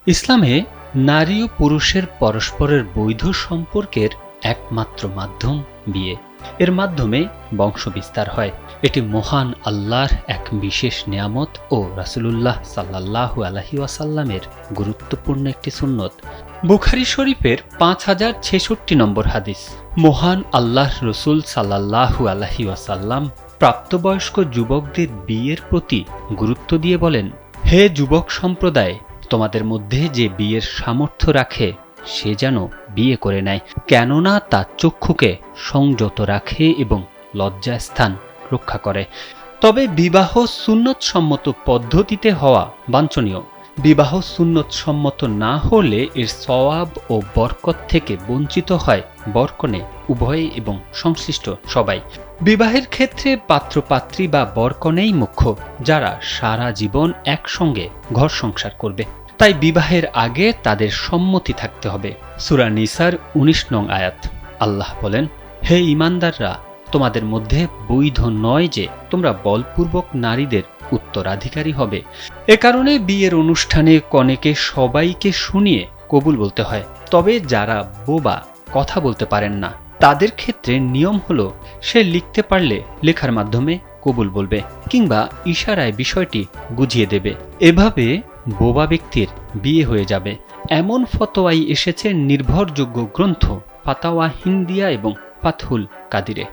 ইসলামে নারী ও পুরুষের পরস্পরের বৈধ সম্পর্কের একমাত্র মাধ্যম বিয়ে। এর মাধ্যমে বংশবিস্তার হয়। এটি মহান আল্লাহর এক বিশেষ নিয়ামত ও রাসূলুল্লাহ সাল্লাল্লাহু আলাইহি ওয়াসাল্লামের গুরুত্বপূর্ণ একটি সুন্নত। বুখারী শরীফের 5066 নম্বর হাদিস। মহান আল্লাহর রসুল সাল্লাল্লাহু আলাইহি ওয়াসাল্লাম প্রাপ্তবয়স্ক যুবকদের বিয়ের প্রতি গুরুত্ব দিয়ে বলেন, হে যুবক সম্প্রদায়, তোমাদের মধ্যে যে বিয়ের সামর্থ্য রাখে সে যেন বিয়ে করে নেয়, কেননা তা চক্ষুকে সংযত রাখে এবং লজ্জাস্থান রক্ষা করে। তবে বিবাহ সুন্নত সম্মত পদ্ধতিতে হওয়া বাঞ্ছনীয়। বিবাহ সুন্নত সম্মত না হলে এর সওয়াব ও বরকত থেকে বঞ্চিত হয় বরকনে উভয়ে এবং সংশ্লিষ্ট সবাই। বিবাহের ক্ষেত্রে পাত্রপাত্রী বা বরকনেই মুখ্য, যারা সারা জীবন একসঙ্গে ঘর সংসার করবে। তাই বিবাহের আগে তাদের সম্মতি থাকতে হবে। সূরা নিসার 19 নং আয়াত। আল্লাহ বলেন, হে ঈমানদাররা, তোমাদের মধ্যে বৈধ নয় যে তোমরা বলপূর্বক নারীদের উত্তরাধিকারী হবে। এ কারণে বিয়ের অনুষ্ঠানে কনেকে সবাইকে শুনিয়ে কবুল বলতে হয়। তবে যারা বোবা, কথা বলতে পারেন না, তাদের ক্ষেত্রে নিয়ম হলো সে লিখতে পারলে লেখার মাধ্যমে কবুল বলবে কিংবা ইশারায় বিষয়টি বুঝিয়ে দেবে। এভাবে বোবা ব্যক্তির বিয়ে হয়ে যাবে। এমন ফতোয়াই এসেছে নির্ভরযোগ্য গ্রন্থ ফাতাওয়া হিন্দিয়া এবং ফাতহুল কাদিরে।